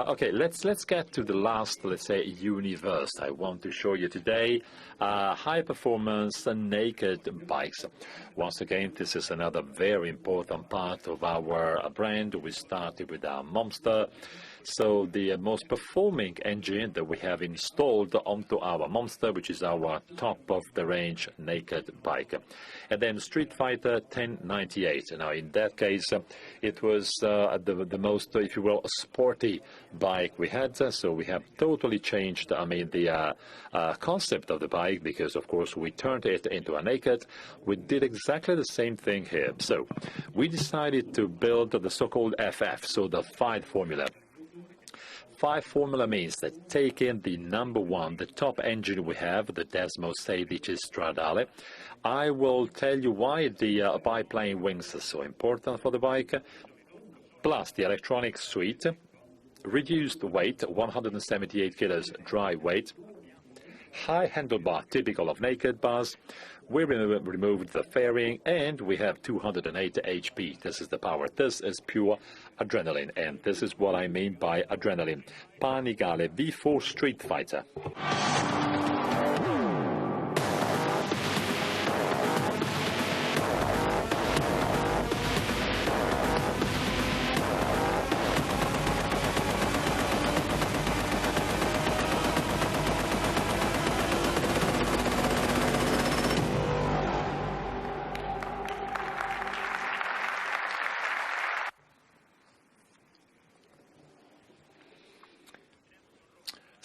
Okay, let's get to the last, let's say, universe I want to show you today. High performance naked bikes. Once again, this is another very important part of our brand. We started with our Monster. So the most performing engine that we have installed onto our Monster, which is our top-of-the-range naked bike. And then Streetfighter 1098. Now, in that case, it was the most, if you will, sporty bike we had. So we have totally changed, the concept of the bike, because, of course, we turned it into a naked. We did exactly the same thing here. So we decided to build the so-called FF, so the fight formula. Five formula means that taking the number one, the top engine we have, the Desmosedici Stradale. I will tell you why the biplane wings are so important for the bike, plus the electronic suite, reduced weight, 178 kilos dry weight, high handlebar, typical of naked bars. We removed the fairing, and we have 208 HP. This is the power. This is pure adrenaline, and this is what I mean by adrenaline. Panigale V4 Streetfighter.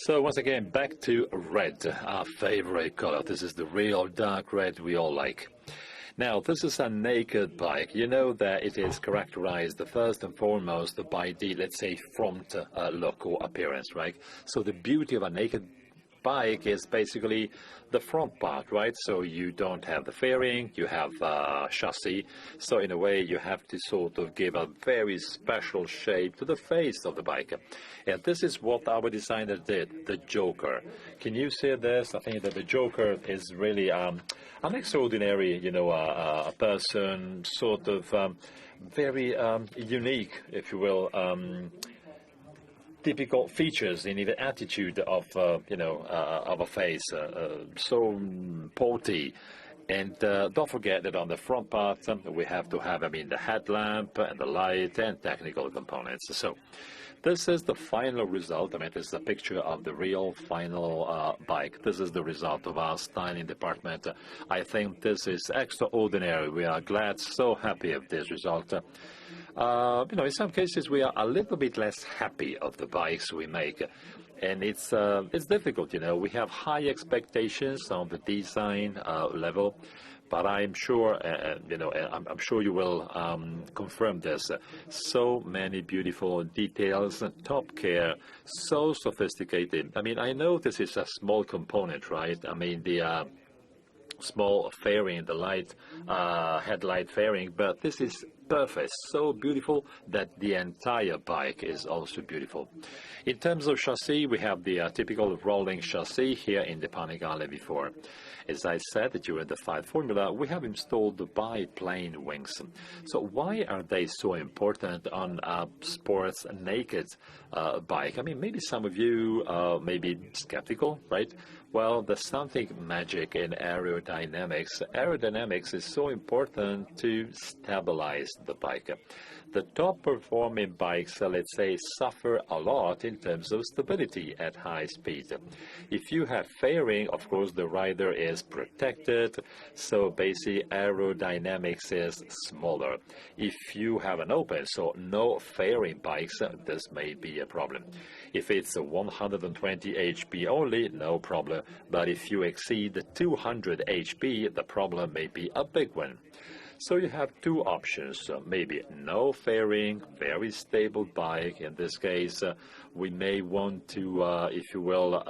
So once again, back to red, our favorite color. This is the real dark red we all like. Now, this is a naked bike. You know that it is characterized first and foremost by the, let's say, front look or appearance, right? So the beauty of a naked bike is basically the front part, right? So you don't have the fairing, you have chassis. So in a way, you have to sort of give a very special shape to the face of the bike. And this is what our designer did, the Joker. Can you see this? I think that the Joker is really an extraordinary, a person, sort of very unique, if you will, typical features in the attitude of, of a face, so porty. And don't forget that on the front part, we have to have, the headlamp and the light and technical components. So this is the final result. This is a picture of the real final bike. This is the result of our styling department. I think this is extraordinary. We are glad, so happy of this result. In some cases we are a little bit less happy of the bikes we make, and it's difficult. We have high expectations on the design level, but I'm sure, I'm sure you will confirm this. So many beautiful details, top care, so sophisticated. I know this is a small component, right? The small fairing, the light headlight fairing, but this is perfect, so beautiful that the entire bike is also beautiful. In terms of chassis, we have the typical rolling chassis here in the Panigale V4. As I said, during the fight formula, we have installed the biplane wings. So why are they so important on a sports naked bike? Maybe some of you may be skeptical, right? Well, there's something magic in aerodynamics. Aerodynamics is so important to stabilize the bike. The top-performing bikes, let's say, suffer a lot in terms of stability at high speed. If you have fairing, of course, the rider is protected, so basically aerodynamics is smaller. If you have an open, so no fairing bikes, this may be a problem. If it's 120 HP only, no problem. But if you exceed 200 HP, the problem may be a big one. So you have two options, maybe no fairing, very stable bike. In this case, we may want to, if you will,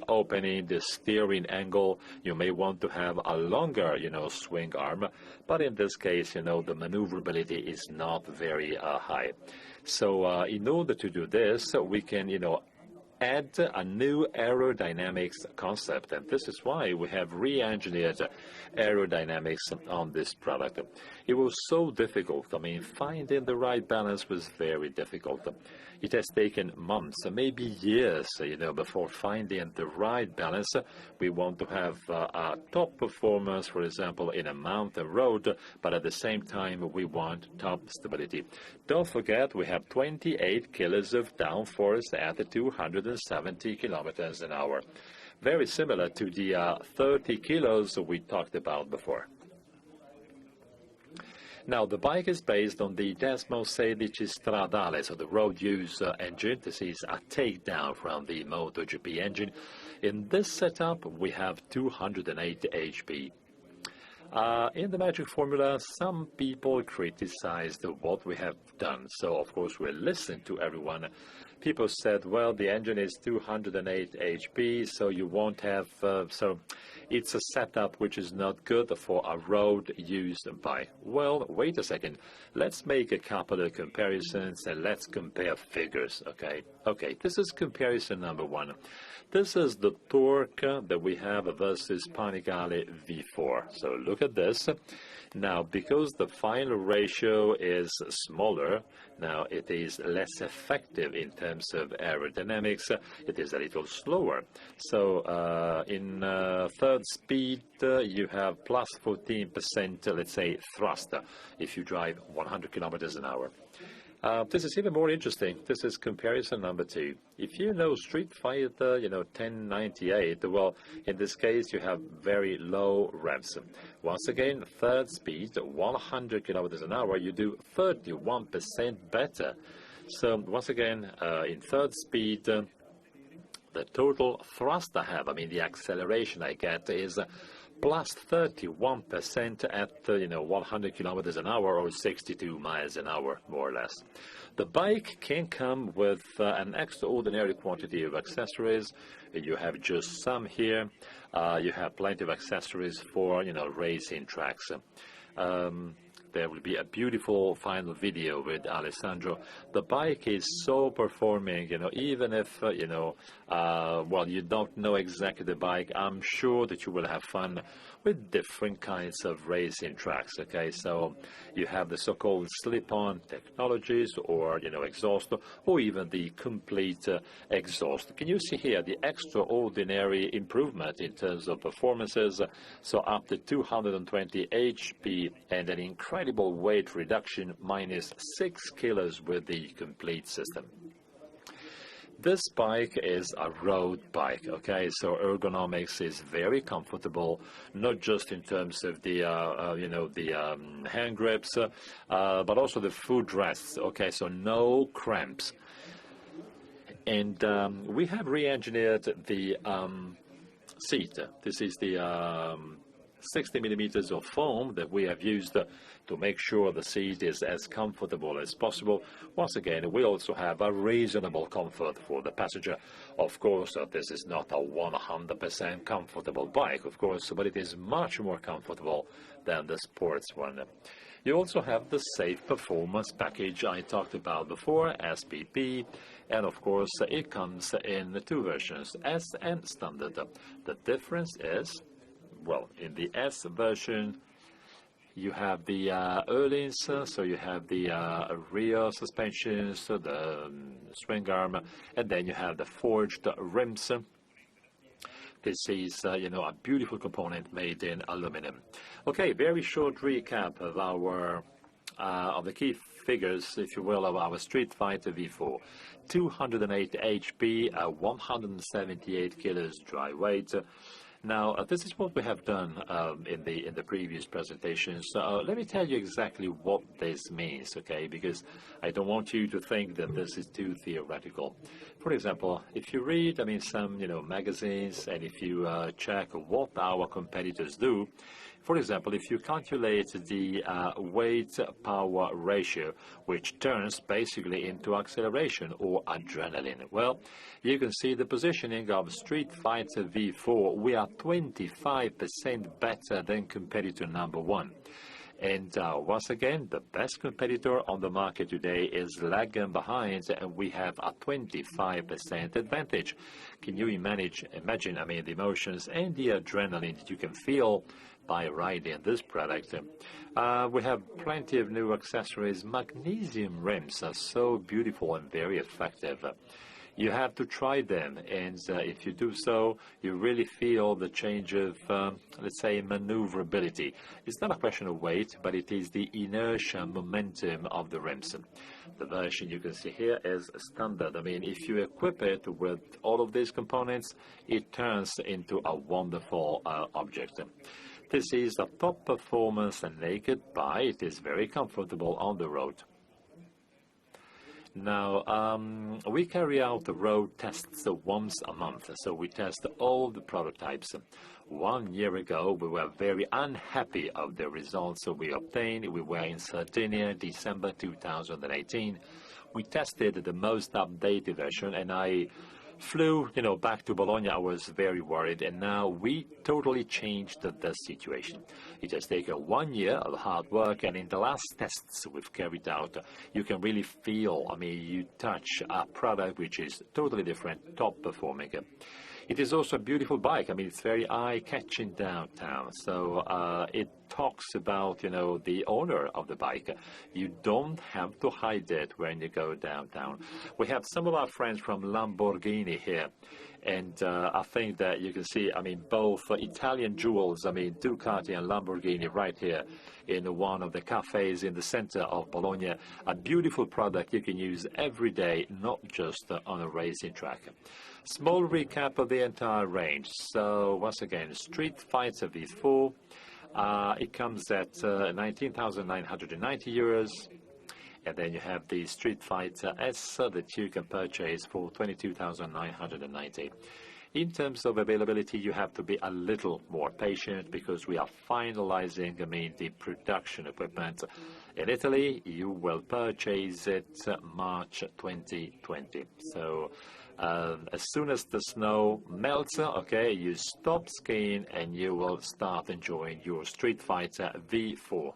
opening the steering angle, you may want to have a longer, swing arm. But in this case, the maneuverability is not very high. So in order to do this, we can, add a new aerodynamics concept, and this is why we have re-engineered aerodynamics on this product. It was so difficult. Finding the right balance was very difficult. It has taken months, maybe years, before finding the right balance. We want to have a top performance, for example, in a mountain road, but at the same time, we want top stability. Don't forget, we have 28 kilos of downforce at 270 kilometers an hour. Very similar to the 30 kilos we talked about before. Now, the bike is based on the Desmosedici Stradale, so the road use engine. This is a takedown from the MotoGP engine. In this setup, we have 208 HP. In the magic formula, some people criticized what we have done. So, of course, we listened to everyone. People said, well, the engine is 208 HP, so you won't have, so it's a setup which is not good for a road-used bike. Well, wait a second. Let's make a couple of comparisons and let's compare figures, okay? Okay, this is comparison number one. This is the torque that we have versus Panigale V4. So look at this. Now, because the final ratio is smaller, now it is less effective in terms of aerodynamics. It is a little slower. So in third speed, you have plus 14%, let's say, thrust if you drive 100 kilometers an hour. This is even more interesting. This is comparison number two. If you know Streetfighter, 1098, well, in this case, you have very low revs. Once again, third speed, 100 kilometers an hour, you do 31% better. So once again, in third speed, the total thrust I have, the acceleration I get is plus 31% at 100 kilometers an hour or 62 miles an hour, more or less. The bike can come with an extraordinary quantity of accessories. You have just some here. You have plenty of accessories for racing tracks. There will be a beautiful final video with Alessandro. The bike is so performing, even if, well, you don't know exactly the bike, I'm sure that you will have fun with different kinds of racing tracks, okay? So you have the so-called slip-on technologies or, exhaust, or even the complete exhaust. Can you see here the extraordinary improvement in terms of performances? So up to 220 HP and an incredible weight reduction, minus 6 kilos with the complete system. This bike is a road bike, okay? So ergonomics is very comfortable, not just in terms of the, hand grips, but also the footrests, okay? So no cramps. And we have re-engineered the seat. This is the 60 millimeters of foam that we have used to make sure the seat is as comfortable as possible. Once again, we also have a reasonable comfort for the passenger. Of course, this is not a 100% comfortable bike, of course, but it is much more comfortable than the sports one. You also have the Safe Performance package I talked about before, SPP, and of course it comes in two versions, S and Standard. The difference is, well, in the S version, you have the Erlins, so you have the rear suspensions, the swing arm, and then you have the forged rims. This is, a beautiful component made in aluminum. Okay, very short recap of our of the key figures, if you will, of our Streetfighter V4. 208 HP, 178 kilos dry weight. Now, this is what we have done in the previous presentations. Let me tell you exactly what this means, okay? Because I don't want you to think that this is too theoretical. For example, if you read, some, magazines, and if you check what our competitors do, for example, if you calculate the weight-power ratio, which turns basically into acceleration or adrenaline, well, you can see the positioning of Streetfighter V4. We are 25% better than competitor number one. And once again, the best competitor on the market today is lagging behind, and we have a 25% advantage. Can you imagine, the emotions and the adrenaline that you can feel by riding this product. We have plenty of new accessories. Magnesium rims are so beautiful and very effective. You have to try them, and if you do so, you really feel the change of, let's say, maneuverability. It's not a question of weight, but it is the inertia, momentum of the rims. The version you can see here is standard. I mean, if you equip it with all of these components, it turns into a wonderful object. This is a top performance naked bike. It is very comfortable on the road. Now, we carry out the road tests once a month, so we test all the prototypes. 1 year ago, we were very unhappy of the results we obtained. We were in Sardinia, December 2018. We tested the most updated version, and I flew, back to Bologna. I was very worried, and now we totally changed the situation. It has taken 1 year of hard work, and in the last tests we've carried out, you can really feel, you touch a product which is totally different, top performing. It is also a beautiful bike. It's very eye-catching downtown. So it talks about, the owner of the bike. You don't have to hide it when you go downtown. We have some of our friends from Lamborghini here. And I think that you can see, both Italian jewels, Ducati and Lamborghini right here in one of the cafes in the center of Bologna. A beautiful product you can use every day, not just on a racing track. Small recap of the entire range. So once again, Streetfighter V4. It comes at 19,990 euros. And then you have the Streetfighter S that you can purchase for 22,990. In terms of availability, you have to be a little more patient because we are finalizing, the production equipment. In Italy, you will purchase it March 2020. So as soon as the snow melts, you stop skiing and you will start enjoying your Streetfighter V4.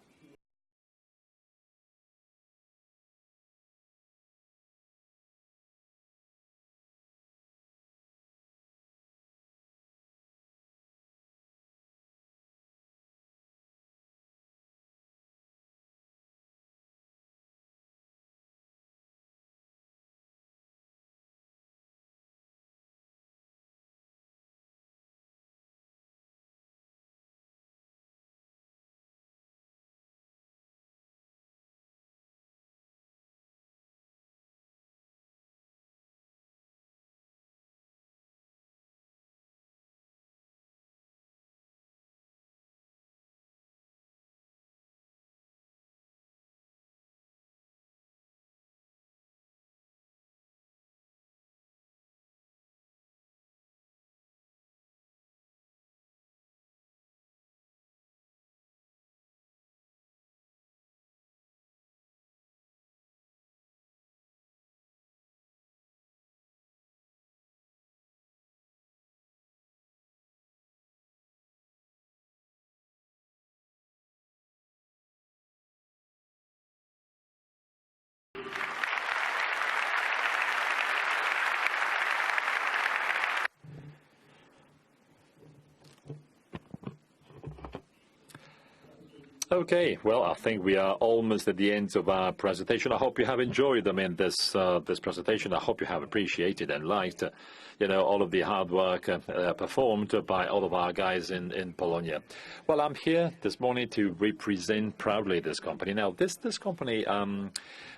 Okay, well, I think we are almost at the end of our presentation. I hope you have enjoyed, this presentation. I hope you have appreciated and liked, all of the hard work performed by all of our guys in Bologna. Well, I'm here this morning to represent proudly this company. Now, this company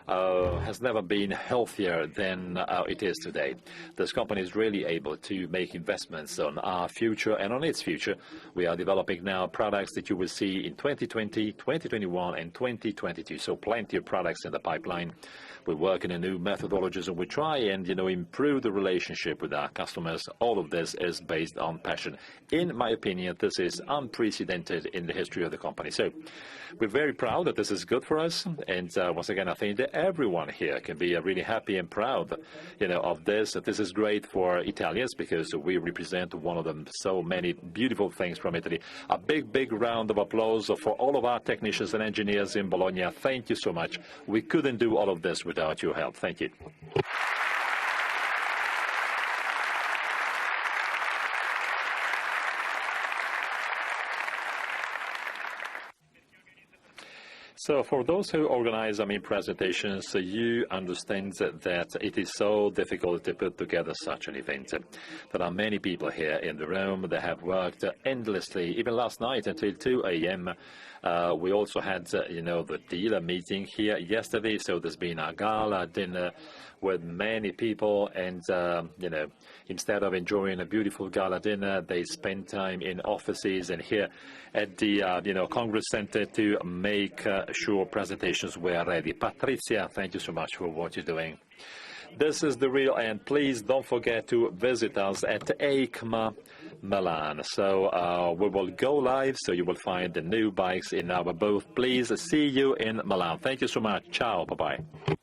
has never been healthier than it is today. This company is really able to make investments on our future and on its future. We are developing now products that you will see in 2020, 2021, and 2022. So plenty of products in the pipeline. We work in a new methodologies and we try and, improve the relationship with our customers. All of this is based on passion. In my opinion, this is unprecedented in the history of the company. So we're very proud that this is good for us. And once again, I think that everyone here can be really happy and proud, of this. This is great for Italians because we represent one of them. So many beautiful things from Italy. A big, big round of applause for all of our technicians and engineers in Bologna. Thank you so much. We couldn't do all of this without your help. Thank you. So for those who organize, presentations, you understand that it is so difficult to put together such an event. There are many people here in the room that have worked endlessly, even last night until 2 a.m. We also had, the dealer meeting here yesterday, so there's been a gala dinner with many people, and, instead of enjoying a beautiful gala dinner, they spend time in offices and here at the, Congress Center to make sure presentations were ready. Patrizia, thank you so much for what you're doing. This is the real end. Please don't forget to visit us at EICMA Milan. So we will go live, so you will find the new bikes in our booth. Please see you in Milan. Thank you so much. Ciao. Bye-bye.